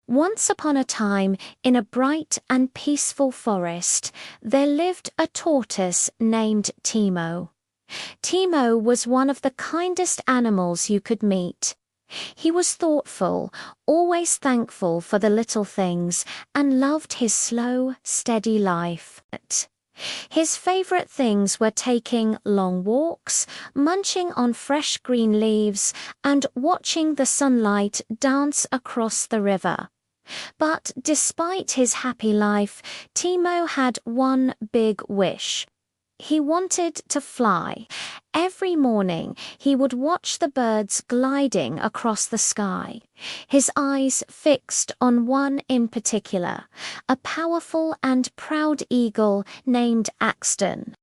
Once upon a time, in a bright and peaceful forest, there lived a tortoise named Timo. Timo was one of the kindest animals you could meet. He was thoughtful, always thankful for the little things, and loved his slow, steady life. His favorite things were taking long walks, munching on fresh green leaves, and watching the sunlight dance across the river. But despite his happy life, Timo had one big wish. He wanted to fly. Every morning he would watch the birds gliding across the sky, his eyes fixed on one in particular, a powerful and proud eagle named Axton.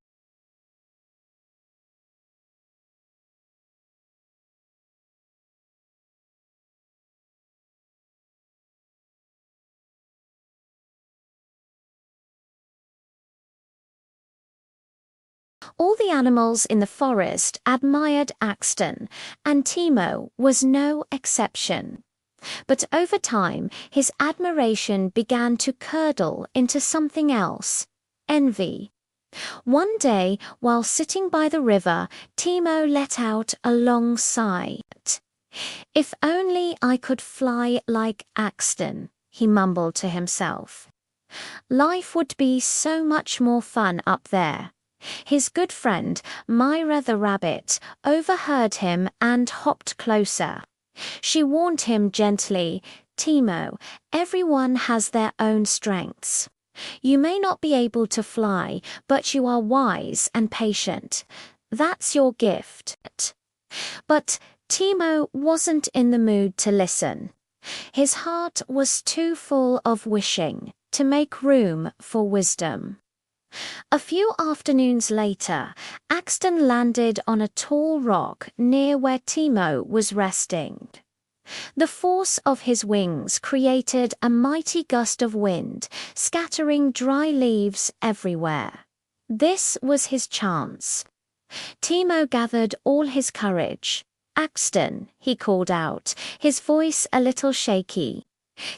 All the animals in the forest admired Axton, and Timo was no exception. But over time, his admiration began to curdle into something else: envy. One day, while sitting by the river, Timo let out a long sigh. "If only I could fly like Axton," he mumbled to himself. "Life would be so much more fun up there." His good friend, Myra the rabbit, overheard him and hopped closer. She warned him gently, "Timo, everyone has their own strengths. You may not be able to fly, but you are wise and patient. That's your gift." But Timo wasn't in the mood to listen. His heart was too full of wishing to make room for wisdom. A few afternoons later, Axton landed on a tall rock near where Timo was resting. The force of his wings created a mighty gust of wind, scattering dry leaves everywhere. This was his chance. Timo gathered all his courage. "Axton," he called out, his voice a little shaky.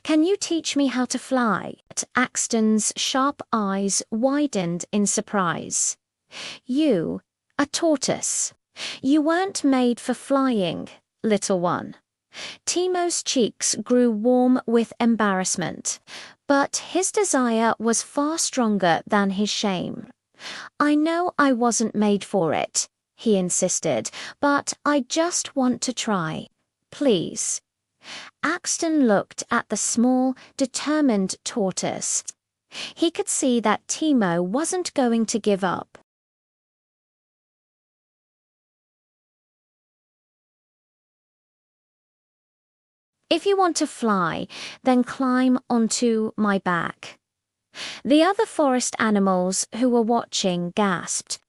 "Can you teach me how to fly?" Axton's sharp eyes widened in surprise. "You, a tortoise? You weren't made for flying, little one." Timo's cheeks grew warm with embarrassment, but his desire was far stronger than his shame. "I know I wasn't made for it," he insisted, "but I just want to try. Please." Axton looked at the small, determined tortoise. He could see that Timo wasn't going to give up. "If you want to fly, then climb onto my back." The other forest animals who were watching gasped.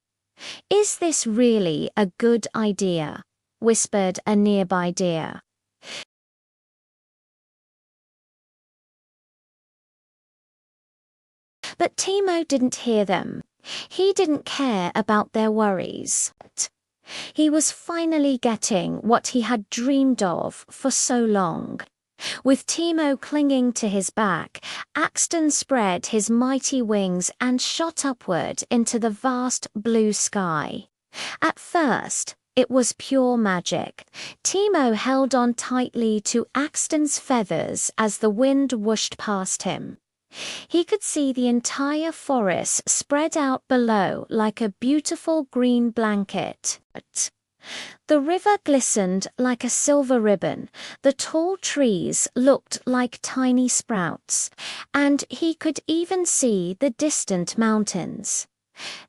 "Is this really a good idea?" whispered a nearby deer. But Timo didn't hear them. He didn't care about their worries. He was finally getting what he had dreamed of for so long. With Timo clinging to his back, Axton spread his mighty wings and shot upward into the vast blue sky. At first, it was pure magic. Timo held on tightly to Axton's feathers as the wind whooshed past him. He could see the entire forest spread out below like a beautiful green blanket. The river glistened like a silver ribbon, the tall trees looked like tiny sprouts, and he could even see the distant mountains.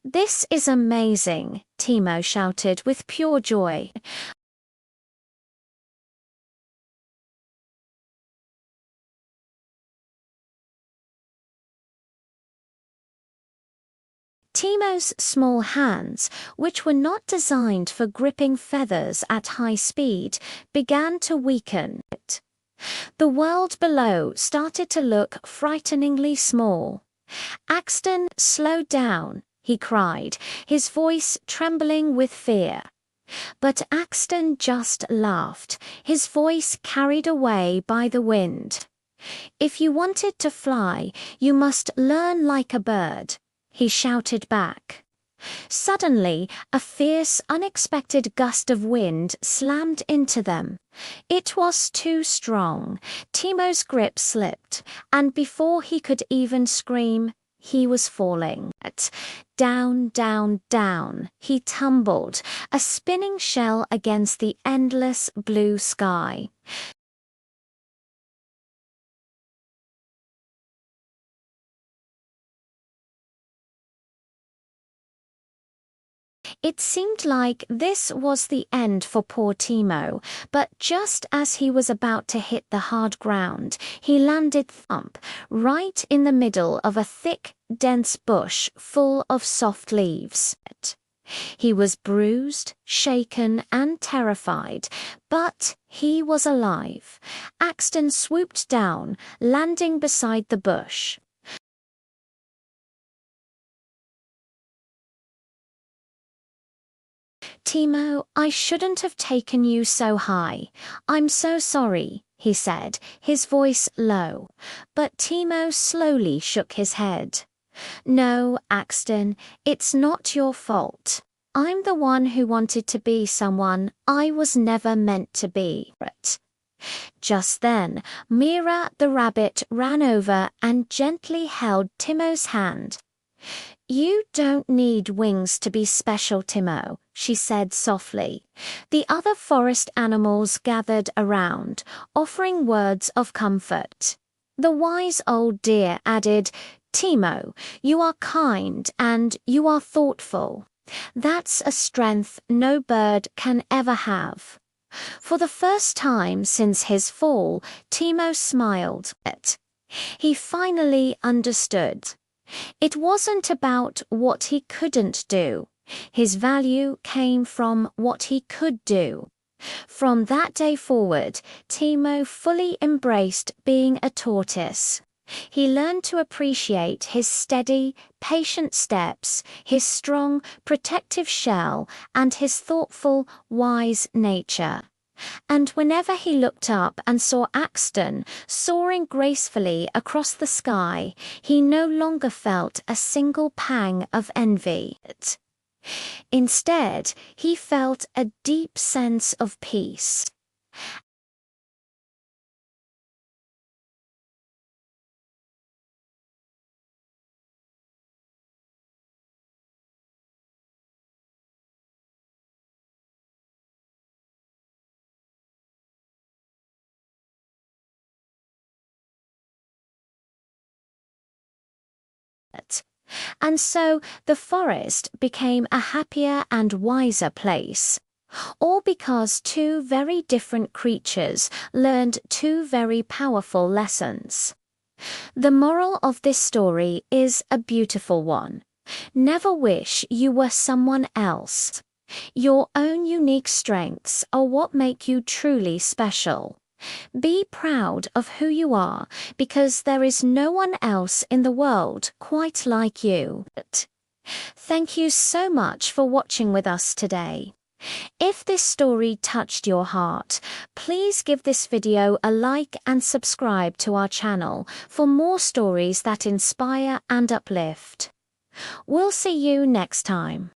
"This is amazing," Timo shouted with pure joy. Timo's small hands, which were not designed for gripping feathers at high speed, began to weaken. The world below started to look frighteningly small. "Axton, slow down," he cried, his voice trembling with fear. But Axton just laughed, his voice carried away by the wind. "If you wanted to fly, you must learn like a bird," he shouted back. Suddenly, a fierce, unexpected gust of wind slammed into them. It was too strong. Timo's grip slipped, and before he could even scream, he was falling. Down, down, down, he tumbled, a spinning shell against the endless blue sky. It seemed like this was the end for poor Timo, but just as he was about to hit the hard ground, he landed thump right in the middle of a thick, dense bush full of soft leaves. He was bruised, shaken, and terrified, but he was alive. Axton swooped down, landing beside the bush. "Timo, I shouldn't have taken you so high. I'm so sorry," he said, his voice low. But Timo slowly shook his head. "No, Axton, it's not your fault. I'm the one who wanted to be someone I was never meant to be." Just then, Mira the rabbit ran over and gently held Timo's hand. "You don't need wings to be special, Timo," she said softly. The other forest animals gathered around, offering words of comfort. The wise old deer added, "Timo, you are kind and you are thoughtful. That's a strength no bird can ever have." For the first time since his fall, Timo smiled. He finally understood. It wasn't about what he couldn't do. His value came from what he could do. From that day forward, Timo fully embraced being a tortoise. He learned to appreciate his steady, patient steps, his strong, protective shell, and his thoughtful, wise nature. And whenever he looked up and saw Axton soaring gracefully across the sky, he no longer felt a single pang of envy. Instead, he felt a deep sense of peace. And so the forest became a happier and wiser place. All because two very different creatures learned two very powerful lessons. The moral of this story is a beautiful one. Never wish you were someone else. Your own unique strengths are what make you truly special. Be proud of who you are, because there is no one else in the world quite like you. Thank you so much for watching with us today. If this story touched your heart, please give this video a like and subscribe to our channel for more stories that inspire and uplift. We'll see you next time.